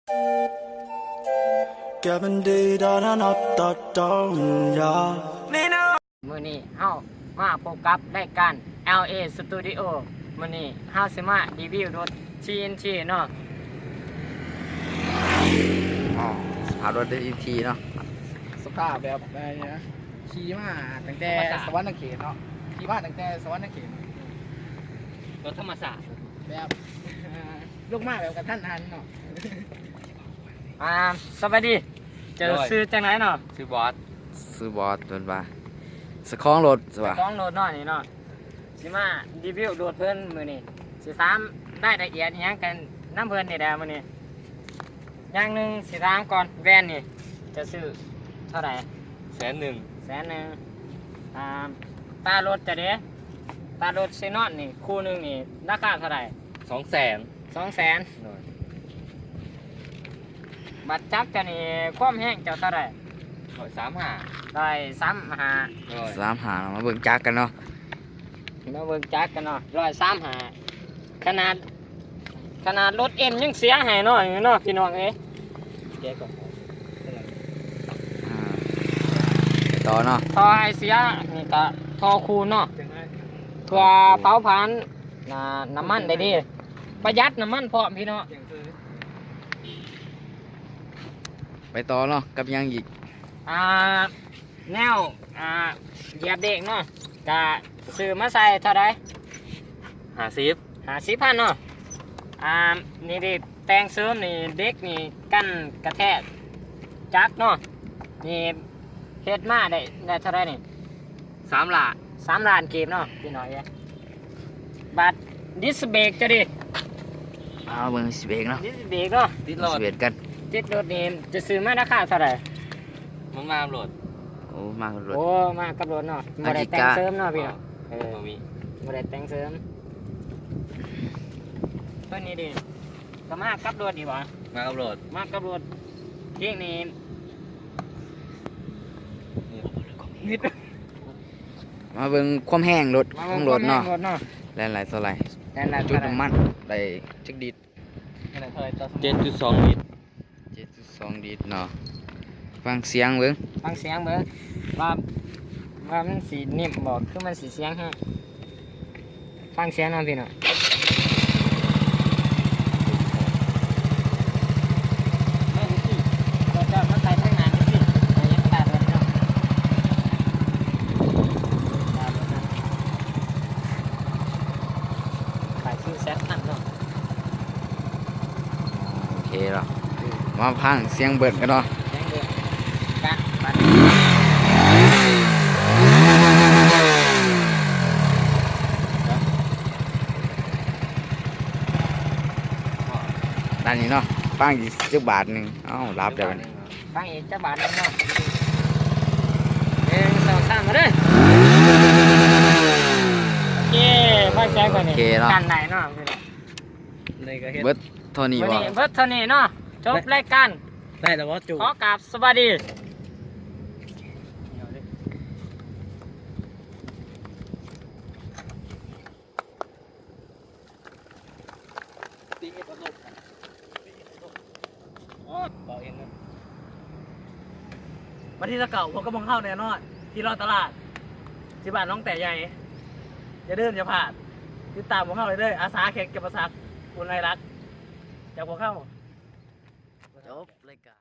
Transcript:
มื้อนี้เฮามาพบกับรายการ LA Studio มื้อนี้เฮาสิมารีวิวรถ TNT เนาะสภาพรถได้ทีเนาะ สภาพแบบอะไรนะขี่มาตั้งแต่สวรรค์เขตเนาะขี่มาตั้งแต่สวรรค์เขต รถธรรมศาสตร์ แบบลูกมาแบบกระทันหันเนาะ สวัสดีเจอซื้อจังไหนเนาะ ซื้อบอสจนว่าสคล้องรถสิว่า ของรถเนาะนี่เนาะสิมารีวิวรถเพิ่นมื้อนี้สิถามรายละเอียดอิหยังกันนำเพิ่นนี่แหละมื้อนี้อย่างหนึงสิถามก่อนแว่นนี่จะซื้อเท่าไหร่ 100,000 100,000ตารถจะเด้ตารถเซนอนนี่คู่หนึงนี่ราคาเท่าไหร่ 200,000 200,000บัตรจักรจะนี่ความแห้งเจ้าเท่าไหร่ 135 ได้35 35มาเบิ่งจักกันเนาะ มาเบิ่งจักรกันเนาะ135ขนาดรถเอ็มยังเสียหายเนาะเนาะพี่น้องเอ้ยเจ๊ก่อน ต่อเนาะ ทอไอเสียนี่ก็ทอคูณเนาะตัวเผาผลาญน้ำมันได้ดีประหยัดน้ำมันพร้อมพี่น้อง ไปต่อเนาะกับยังอีก แนวเหยียบเด็กเนาะก็ซื้อมาใส่เท่าไร50,000เนาะนี่ดิแต่งเสริมนี่เด็กนี่กันกระแทกจักรเนาะนี่เฮ็ดมาได้เท่าไรนี่3 ล้านเก็บเนาะพี่น้อยบัตรดิสเบรกจะดิ เอาเบิ่งสิเบรกเนาะ ดิสเบรกเนาะ สิเบรกกัน ติดรถนี่จะซื้อมาราคาเท่าไหร่ มันมาโหลดโอ้มากับรถ โอ้มากับรถเนาะบ่ได้แต่งเสริมเนาะพี่เนาะบ่ได้แต่งเสริมตัวนี้ดิก็มากับรถดีบ่ มากับรถ มากับรถเที่ยงนี้นิด มาเบิ่งความแห้งรถของรถเนาะ รถเนาะ แล่นหลายเท่าไหร่ นั่นแหละ จุดน้ำมันได้จักดิด 7.2 ลิตร 7.2 ลิตรเนาะฟังเสียงเบิ่ง ฟังเสียงเบิ่งว่ามันสีนิ่มบ่คือมันสีเสียงฮะฟังเสียงเนาะพี่เนาะโอเคเนาะมาพังเสียงเบิดกันเนาะด้านนี้เนาะฟังอีกจักบาทหนึงเอ้ารับเดี๋ยวนี้ ฟังอีกจักบาทนึงเนาะ1 2 3มาเด้อโอเคฟังเสียงก่อนนี่กันไหนเนาะพี่เนาะ เบิดเท่านี้ วัน บ่ นี้เบิดเท่านี้เนาะจบรายการ ได้แต่ว่าจู ขอกราบสวัสดีวันที่จะเก่าผมก็มองเข้าแน่นอนที่รอตลาดที่บ้านน้องแต่ใหญ่อย่าเดินอย่าผ่านติดตามผมเข้าเลยเด้ออาสาแขกเก็บประสาทอุ่นไรรักจากผมเข้า จบรายการ